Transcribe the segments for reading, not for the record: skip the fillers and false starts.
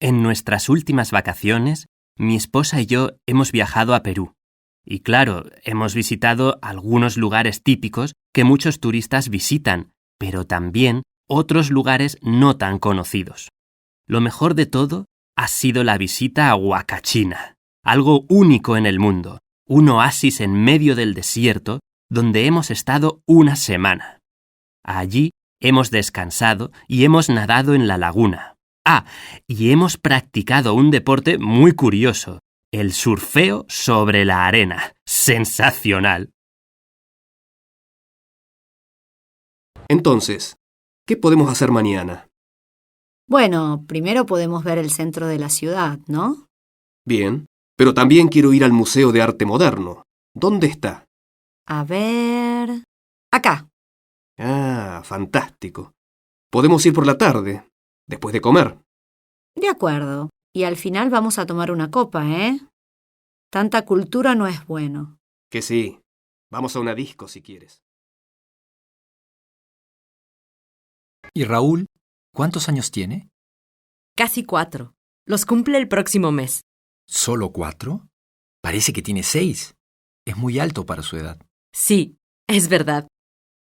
En nuestras últimas vacaciones, mi esposa y yo hemos viajado a Perú. Y claro, hemos visitado algunos lugares típicos que muchos turistas visitan, pero también otros lugares no tan conocidos. Lo mejor de todo ha sido la visita a Huacachina, algo único en el mundo, un oasis en medio del desierto donde hemos estado una semana. Allí hemos descansado y hemos nadado en la laguna. Y hemos practicado un deporte muy curioso, el surfeo sobre la arena. ¡Sensacional! Entonces, ¿qué podemos hacer mañana? Bueno, primero podemos ver el centro de la ciudad, ¿no? Bien, pero también quiero ir al Museo de Arte Moderno. ¿Dónde está? A ver... Acá. Ah, fantástico. Podemos ir por la tarde, después de comer. De acuerdo. Y al final vamos a tomar una copa, ¿eh? Tanta cultura no es bueno. Que sí. Vamos a una disco si quieres. ¿Y Raúl? ¿Cuántos años tiene? Casi 4. Los cumple el próximo mes. ¿Solo 4? Parece que tiene 6. Es muy alto para su edad. Sí, es verdad.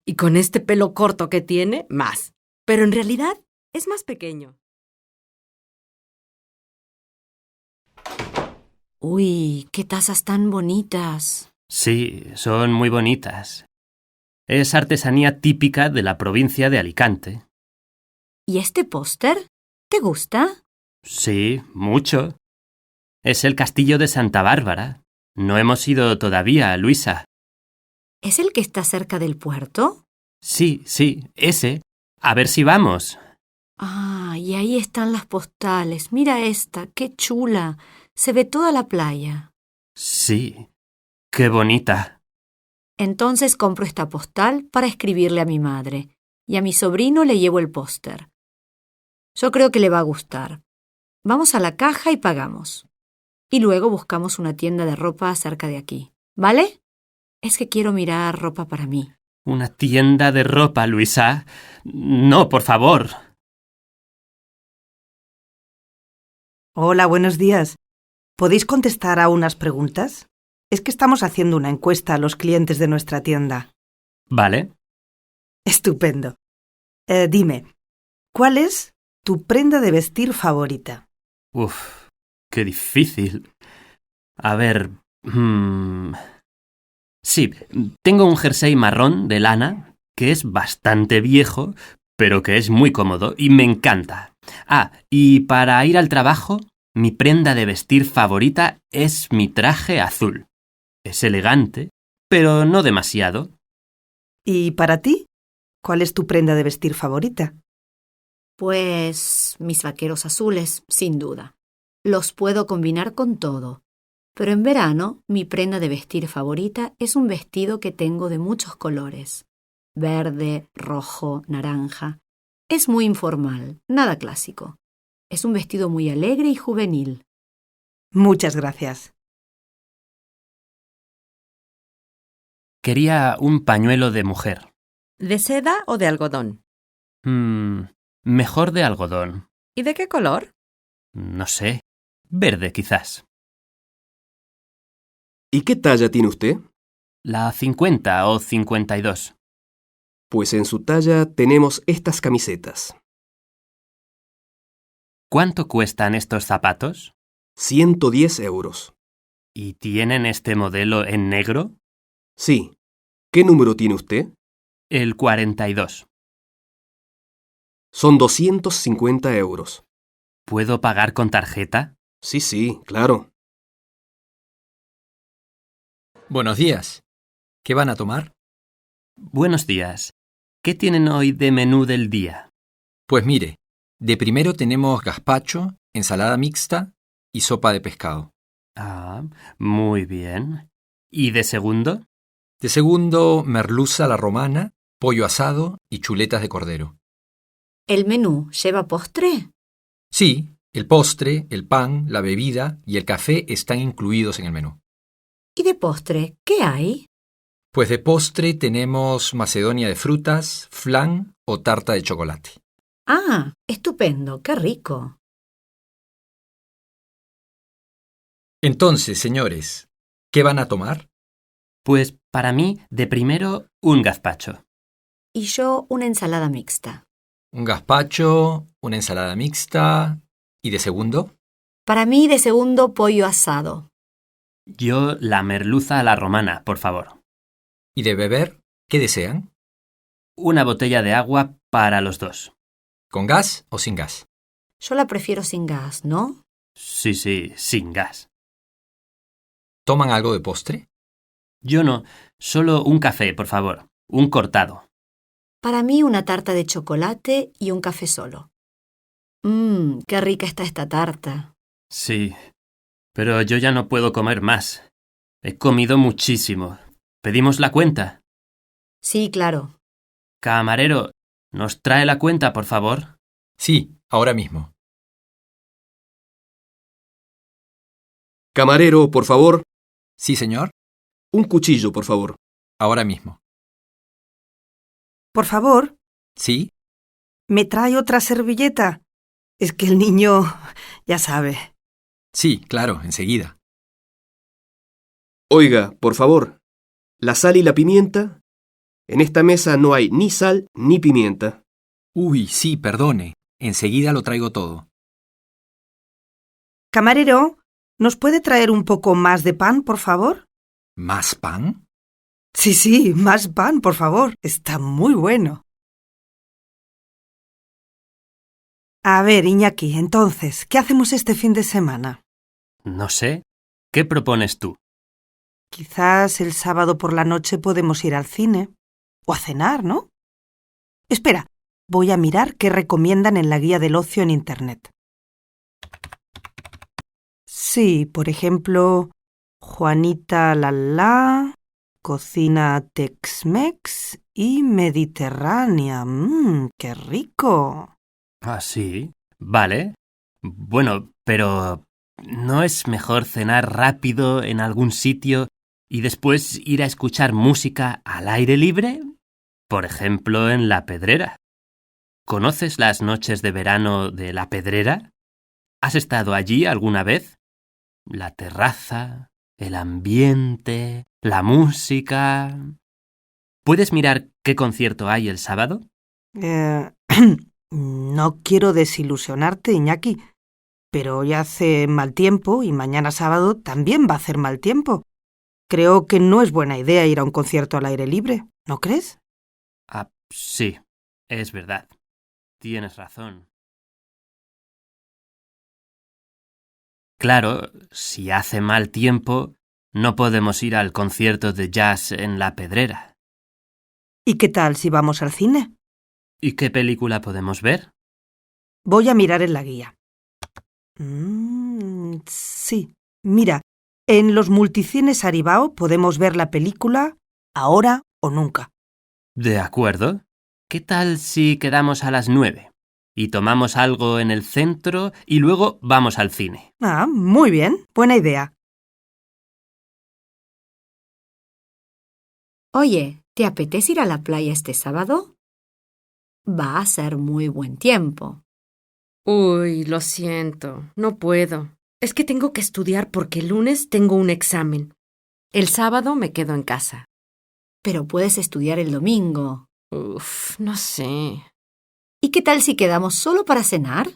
Y con este pelo corto que tiene, más. Pero en realidad es más pequeño. Uy, qué tazas tan bonitas. Sí, son muy bonitas. Es artesanía típica de la provincia de Alicante. ¿Y este póster? ¿Te gusta? Sí, mucho. Es el castillo de Santa Bárbara. No hemos ido todavía, Luisa. ¿Es el que está cerca del puerto? Sí, ese. A ver si vamos. Ah, y ahí están las postales. Mira esta, qué chula. Se ve toda la playa. Sí, qué bonita. Entonces compro esta postal para escribirle a mi madre. Y a mi sobrino le llevo el póster. Yo creo que le va a gustar. Vamos a la caja y pagamos. Y luego buscamos una tienda de ropa cerca de aquí. ¿Vale? Es que quiero mirar ropa para mí. ¿Una tienda de ropa, Luisa? No, por favor. Hola, buenos días. ¿Podéis contestar a unas preguntas? Es que estamos haciendo una encuesta a los clientes de nuestra tienda. Vale. Estupendo. Dime, ¿cuál es tu prenda de vestir favorita? Uf, qué difícil. A ver... Sí, tengo un jersey marrón de lana, que es bastante viejo, pero que es muy cómodo y me encanta. Y para ir al trabajo, mi prenda de vestir favorita es mi traje azul. Es elegante, pero no demasiado. ¿Y para ti? ¿Cuál es tu prenda de vestir favorita? Pues mis vaqueros azules, sin duda. Los puedo combinar con todo. Pero en verano, mi prenda de vestir favorita es un vestido que tengo de muchos colores. Verde, rojo, naranja. Es muy informal, nada clásico. Es un vestido muy alegre y juvenil. Muchas gracias. Quería un pañuelo de mujer. ¿De seda o de algodón? Mejor de algodón. ¿Y de qué color? No sé. Verde, quizás. ¿Y qué talla tiene usted? La 50 o 52. Pues en su talla tenemos estas camisetas. ¿Cuánto cuestan estos zapatos? 110 euros. ¿Y tienen este modelo en negro? Sí. ¿Qué número tiene usted? El 42. Son 250 euros. ¿Puedo pagar con tarjeta? Sí, claro. Buenos días. ¿Qué van a tomar? Buenos días. ¿Qué tienen hoy de menú del día? Pues mire, de primero tenemos gazpacho, ensalada mixta y sopa de pescado. Muy bien. ¿Y de segundo? De segundo, merluza a la romana, pollo asado y chuletas de cordero. ¿El menú lleva postre? Sí, el postre, el pan, la bebida y el café están incluidos en el menú. ¿Y de postre qué hay? Pues de postre tenemos macedonia de frutas, flan o tarta de chocolate. Estupendo, qué rico. Entonces, señores, ¿qué van a tomar? Pues para mí, de primero, un gazpacho. Y yo una ensalada mixta. Un gazpacho, una ensalada mixta y de segundo. Para mí, de segundo, pollo asado. Yo la merluza a la romana, por favor. ¿Y de beber? ¿Qué desean? Una botella de agua para los dos. ¿Con gas o sin gas? Yo la prefiero sin gas, ¿no? Sí, sin gas. ¿Toman algo de postre? Yo no, solo un café, por favor. Un cortado. Para mí, una tarta de chocolate y un café solo. Qué rica está esta tarta. Sí, pero yo ya no puedo comer más. He comido muchísimo. ¿Pedimos la cuenta? Sí, claro. Camarero, ¿nos trae la cuenta, por favor? Sí, ahora mismo. Camarero, por favor. Sí, señor, Un cuchillo, por favor. ahora mismo. Por favor, ¿Sí? ¿me trae otra servilleta? Es que el niño, ya sabe. Sí, claro, enseguida. Oiga, por favor. ¿La sal y la pimienta? En esta mesa no hay ni sal ni pimienta. Uy, sí, perdone. Enseguida lo traigo todo. Camarero, ¿nos puede traer un poco más de pan, por favor? ¿Más pan? Sí, más pan, por favor. Está muy bueno. A ver, Iñaki, entonces, ¿qué hacemos este fin de semana? No sé. ¿Qué propones tú? Quizás el sábado por la noche podemos ir al cine. O a cenar, ¿no? Espera, voy a mirar qué recomiendan en la guía del ocio en Internet. Sí, por ejemplo, Juanita Lalá, cocina Tex-Mex y mediterránea. ¡Qué rico! Ah, sí. Vale. Bueno, pero ¿no es mejor cenar rápido en algún sitio y después ir a escuchar música al aire libre? Por ejemplo, en La Pedrera. ¿Conoces las noches de verano de La Pedrera? ¿Has estado allí alguna vez? La terraza, el ambiente, la música. ¿Puedes mirar qué concierto hay el sábado? No quiero desilusionarte, Iñaki, pero hoy hace mal tiempo y mañana sábado también va a hacer mal tiempo. Creo que no es buena idea ir a un concierto al aire libre, ¿no crees? Ah, sí, es verdad. Tienes razón. Claro, si hace mal tiempo, no podemos ir al concierto de jazz en La Pedrera. ¿Y qué tal si vamos al cine? ¿Y qué película podemos ver? Voy a mirar en la guía. Sí, mira, en los multicines Aribao podemos ver la película Ahora o Nunca. De acuerdo. ¿Qué tal si quedamos a las 9 y tomamos algo en el centro y luego vamos al cine? Ah, muy bien, buena idea. Oye, ¿te apetece ir a la playa este sábado? Va a ser muy buen tiempo. Uy, lo siento, no puedo. Es que tengo que estudiar porque el lunes tengo un examen. El sábado me quedo en casa. Pero puedes estudiar el domingo. No sé. ¿Y qué tal si quedamos solo para cenar?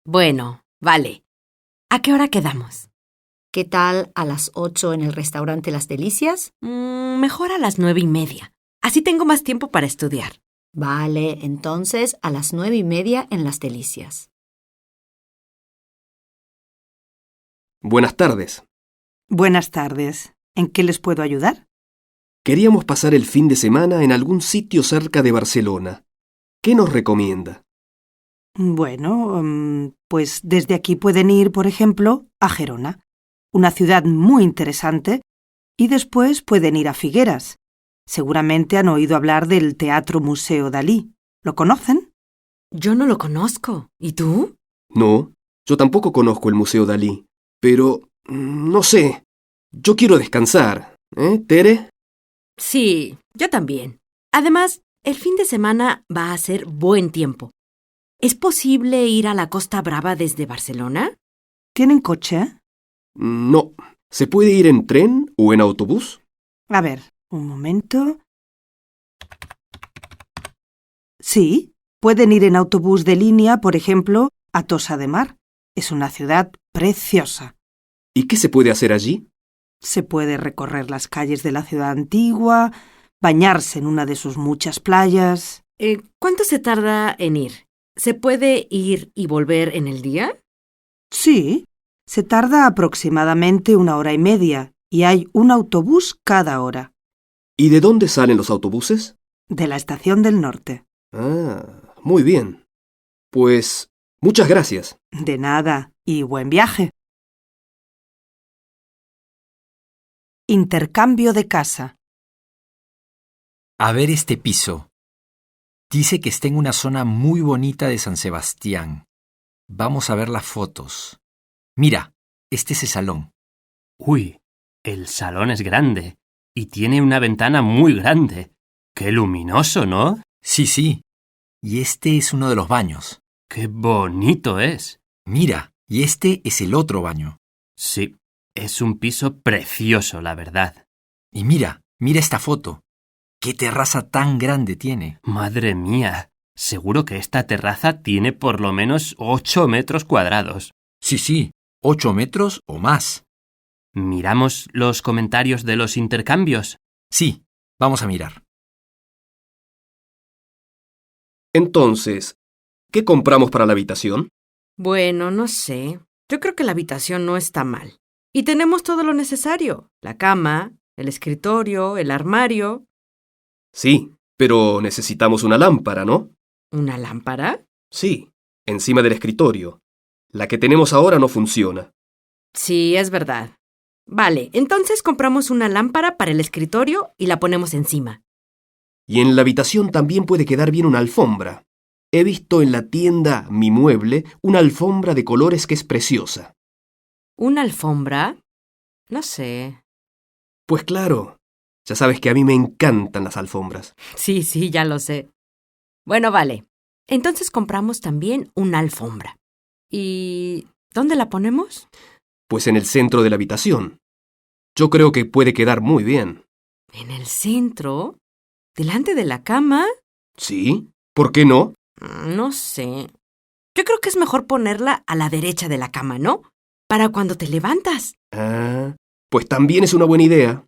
Bueno, vale. ¿A qué hora quedamos? ¿Qué tal a las 8 en el restaurante Las Delicias? Mejor a las 9:30. Así tengo más tiempo para estudiar. Vale, entonces a las 9:30 en Las Delicias. Buenas tardes. Buenas tardes. ¿En qué les puedo ayudar? Queríamos pasar el fin de semana en algún sitio cerca de Barcelona. ¿Qué nos recomienda? Bueno, pues desde aquí pueden ir, por ejemplo, a Gerona, una ciudad muy interesante, y después pueden ir a Figueras. Seguramente han oído hablar del Teatro Museo Dalí. ¿Lo conocen? Yo no lo conozco. ¿Y tú? No, yo tampoco conozco el Museo Dalí. Pero, no sé. Yo quiero descansar. Tere? Sí, yo también. Además, el fin de semana va a ser buen tiempo. ¿Es posible ir a la Costa Brava desde Barcelona? ¿Tienen coche? No. ¿Se puede ir en tren o en autobús? A ver, un momento. Sí, pueden ir en autobús de línea, por ejemplo, a Tossa de Mar. Es una ciudad preciosa. ¿Y qué se puede hacer allí? Se puede recorrer las calles de la ciudad antigua, bañarse en una de sus muchas playas. ¿Cuánto se tarda en ir? ¿Se puede ir y volver en el día? Sí, se tarda aproximadamente 1 hora y media y hay un autobús cada hora. ¿Y de dónde salen los autobuses? De la estación del norte. Ah, muy bien. Pues, muchas gracias. De nada y buen viaje. Intercambio de casa. A ver este piso. Dice que está en una zona muy bonita de San Sebastián. Vamos a ver las fotos. Mira, este es el salón. Uy, el salón es grande y tiene una ventana muy grande. ¡Qué luminoso!, ¿no? Sí. Y este es uno de los baños. ¡Qué bonito es! Mira, y este es el otro baño. Sí, es un piso precioso, la verdad. Y mira esta foto. ¡Qué terraza tan grande tiene! Madre mía, seguro que esta terraza tiene por lo menos 8 metros cuadrados. Sí, 8 metros o más. ¿Miramos los comentarios de los intercambios? Sí, vamos a mirar. Entonces, ¿qué compramos para la habitación? Bueno, no sé. Yo creo que la habitación no está mal. Y tenemos todo lo necesario. La cama, el escritorio, el armario. Sí, pero necesitamos una lámpara, ¿no? ¿Una lámpara? Sí, encima del escritorio. La que tenemos ahora no funciona. Sí, es verdad. Vale, entonces compramos una lámpara para el escritorio y la ponemos encima. Y en la habitación también puede quedar bien una alfombra. He visto en la tienda Mi Mueble una alfombra de colores que es preciosa. ¿Una alfombra? No sé. Pues claro, ya sabes que a mí me encantan las alfombras. Sí, ya lo sé. Bueno, vale. Entonces compramos también una alfombra. ¿Y dónde la ponemos? Pues en el centro de la habitación. Yo creo que puede quedar muy bien. ¿En el centro? ¿Delante de la cama? ¿Sí? ¿Por qué no? No sé. Yo creo que es mejor ponerla a la derecha de la cama, ¿no? Para cuando te levantas. Ah, pues también es una buena idea.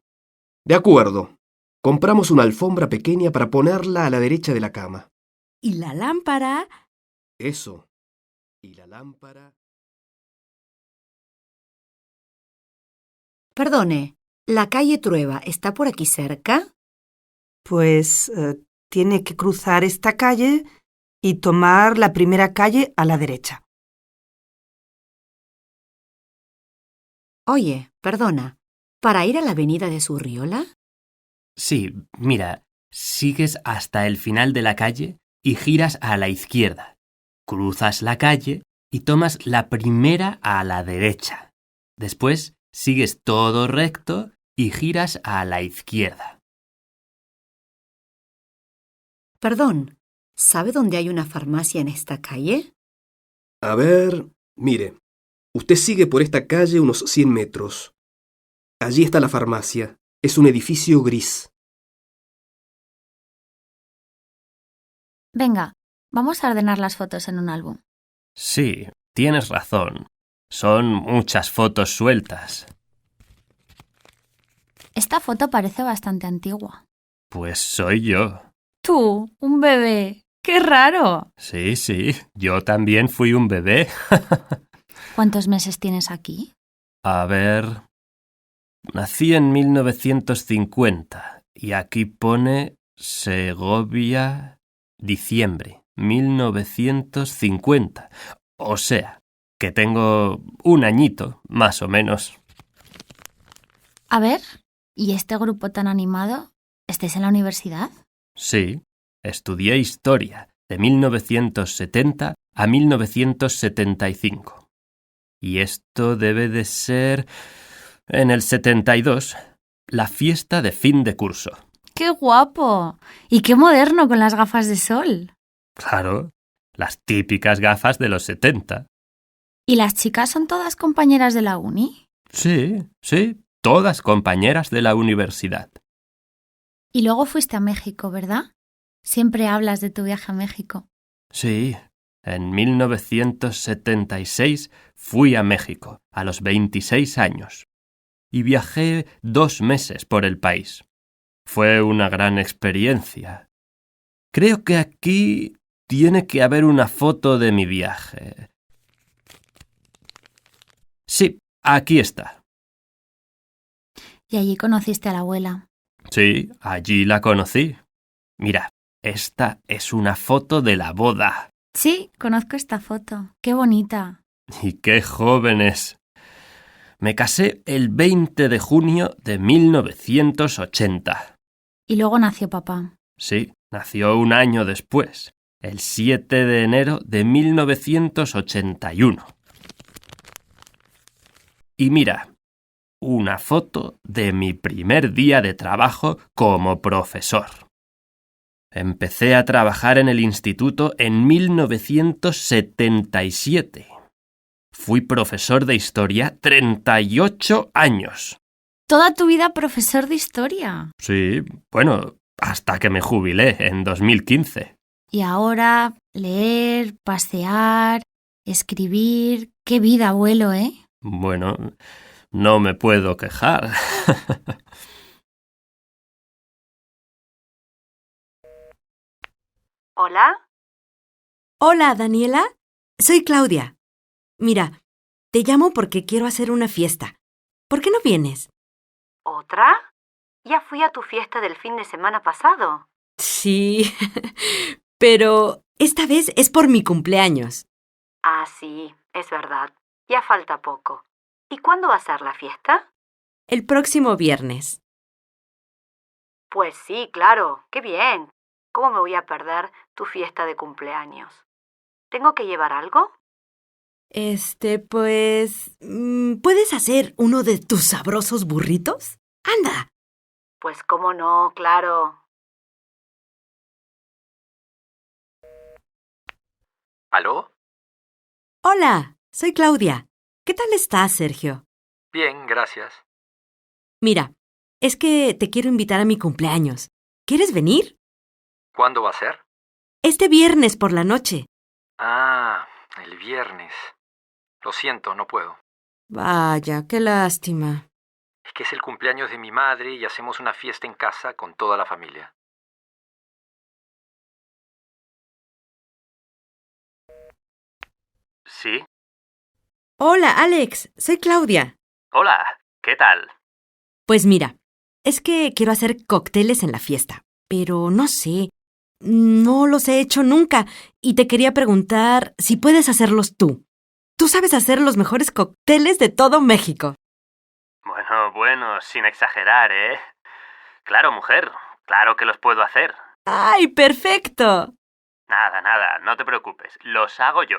De acuerdo. Compramos una alfombra pequeña para ponerla a la derecha de la cama. ¿Y la lámpara? Eso. Y la lámpara... Perdone, ¿la calle Trueba está por aquí cerca? Pues tiene que cruzar esta calle y tomar la primera calle a la derecha. Oye, perdona, ¿para ir a la avenida de Surriola? Sí, mira, sigues hasta el final de la calle y giras a la izquierda. Cruzas la calle y tomas la primera a la derecha. Después sigues todo recto y giras a la izquierda. Perdón, ¿sabe dónde hay una farmacia en esta calle? A ver, mire. Usted sigue por esta calle unos 100 metros. Allí está la farmacia. Es un edificio gris. Venga, vamos a ordenar las fotos en un álbum. Sí, tienes razón. Son muchas fotos sueltas. Esta foto parece bastante antigua. Pues soy yo. Tú, un bebé. ¡Qué raro! Sí, yo también fui un bebé. ¿Cuántos meses tienes aquí? A ver... Nací en 1950 y aquí pone Segovia, diciembre, 1950. O sea, que tengo un añito, más o menos. A ver, ¿y este grupo tan animado? ¿Estáis en la universidad? Sí, estudié historia de 1970 a 1975. Y esto debe de ser en el 72, la fiesta de fin de curso. ¡Qué guapo! Y qué moderno con las gafas de sol. Claro, las típicas gafas de los 70. ¿Y las chicas son todas compañeras de la uni? Sí, sí, todas compañeras de la universidad. Y luego fuiste a México, ¿verdad? Siempre hablas de tu viaje a México. Sí, en 1976 fui a México, a los 26 años, y viajé 2 meses por el país. Fue una gran experiencia. Creo que aquí tiene que haber una foto de mi viaje. Sí, aquí está. Y allí conociste a la abuela. Sí, allí la conocí. Mira, esta es una foto de la boda. Sí, conozco esta foto. Qué bonita. ¡Y qué jóvenes! Me casé el 20 de junio de 1980. Y luego nació papá. Sí, nació un año después, el 7 de enero de 1981. Y mira, una foto de mi primer día de trabajo como profesor. Empecé a trabajar en el instituto en 1977. Fui profesor de historia 38 años. Toda tu vida profesor de historia. Sí, bueno, hasta que me jubilé en 2015. Y ahora leer, pasear, escribir. Qué vida, abuelo, ¿eh? Bueno, no me puedo quejar. ¿Hola? Hola, Daniela. Soy Claudia. Mira, te llamo porque quiero hacer una fiesta. ¿Por qué no vienes? ¿Otra? Ya fui a tu fiesta del fin de semana pasado. Sí, pero esta vez es por mi cumpleaños. Ah, sí, es verdad. Ya falta poco. ¿Y cuándo va a ser la fiesta? El próximo viernes. Pues sí, claro. ¡Qué bien! ¿Cómo me voy a perder tu fiesta de cumpleaños? ¿Tengo que llevar algo? ¿puedes hacer uno de tus sabrosos burritos? ¡Anda! Pues cómo no, claro. ¿Aló? Hola, soy Claudia. ¿Qué tal estás, Sergio? Bien, gracias. Mira, es que te quiero invitar a mi cumpleaños. ¿Quieres venir? ¿Cuándo va a ser? Este viernes por la noche. Ah, el viernes. Lo siento, no puedo. Vaya, qué lástima. Es que es el cumpleaños de mi madre y hacemos una fiesta en casa con toda la familia. ¿Sí? Hola, Alex. Soy Claudia. Hola, ¿qué tal? Pues mira, es que quiero hacer cócteles en la fiesta, pero no sé. No los he hecho nunca y te quería preguntar si puedes hacerlos tú. Tú sabes hacer los mejores cócteles de todo México. Bueno, sin exagerar, ¿eh? Claro, mujer, claro que los puedo hacer. ¡Ay, perfecto! Nada, no te preocupes, los hago yo.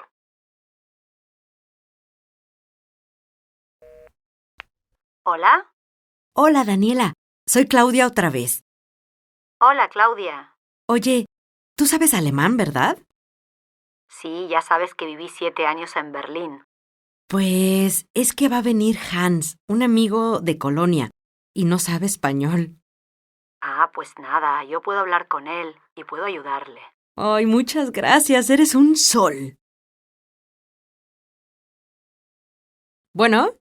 ¿Hola? Hola, Daniela. Soy Claudia otra vez. Hola, Claudia. Oye, tú sabes alemán, ¿verdad? Sí, ya sabes que viví 7 años en Berlín. Pues es que va a venir Hans, un amigo de Colonia, y no sabe español. Ah, pues nada, yo puedo hablar con él y puedo ayudarle. Ay, muchas gracias, eres un sol. Bueno,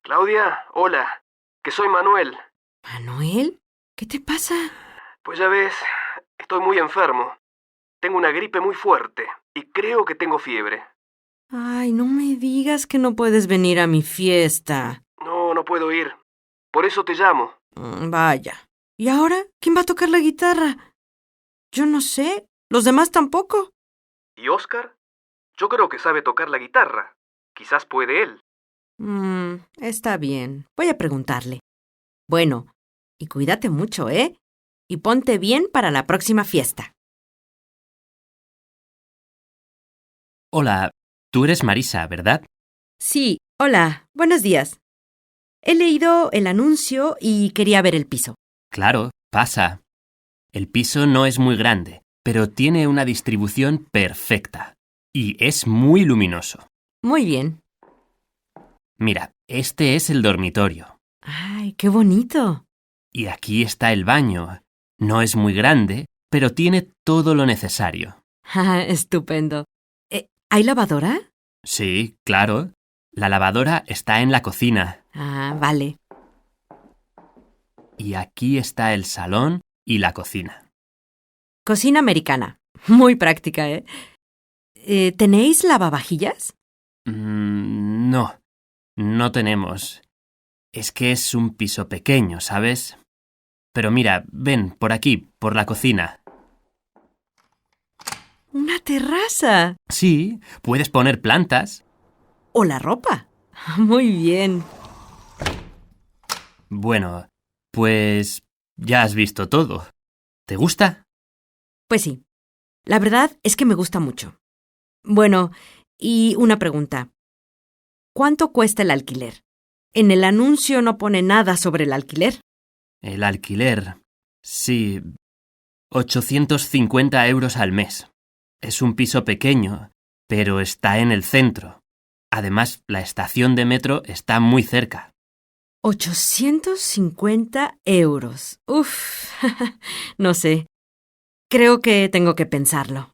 Claudia, hola, que soy Manuel. Manuel, ¿qué te pasa? Pues ya ves, estoy muy enfermo. Tengo una gripe muy fuerte y creo que tengo fiebre. Ay, no me digas que no puedes venir a mi fiesta. No puedo ir. Por eso te llamo. Vaya. ¿Y ahora quién va a tocar la guitarra? Yo no sé. ¿Los demás tampoco? ¿Y Oscar? Yo creo que sabe tocar la guitarra. Quizás puede él. Está bien. Voy a preguntarle. Bueno, y cuídate mucho, ¿eh? Y ponte bien para la próxima fiesta. Hola, tú eres Marisa, ¿verdad? Sí, hola, buenos días. He leído el anuncio y quería ver el piso. Claro, pasa. El piso no es muy grande, pero tiene una distribución perfecta. Y es muy luminoso. Muy bien. Mira, este es el dormitorio. ¡Ay, qué bonito! Y aquí está el baño. No es muy grande, pero tiene todo lo necesario. Ah, estupendo. ¿Hay lavadora? Sí, claro. La lavadora está en la cocina. Ah, vale. Y aquí está el salón y la cocina. Cocina americana. Muy práctica, ¿eh? ¿Tenéis lavavajillas? No, no tenemos. Es que es un piso pequeño, ¿sabes? Pero mira, ven, por aquí, por la cocina. ¡Una terraza! Sí, puedes poner plantas. ¿O la ropa? Muy bien. Bueno, pues ya has visto todo. ¿Te gusta? Pues sí. La verdad es que me gusta mucho. Bueno, y una pregunta. ¿Cuánto cuesta el alquiler? En el anuncio no pone nada sobre el alquiler. El alquiler. Sí, 850 euros al mes. Es un piso pequeño, pero está en el centro. Además, la estación de metro está muy cerca. 850 euros. Uf, no sé. Creo que tengo que pensarlo.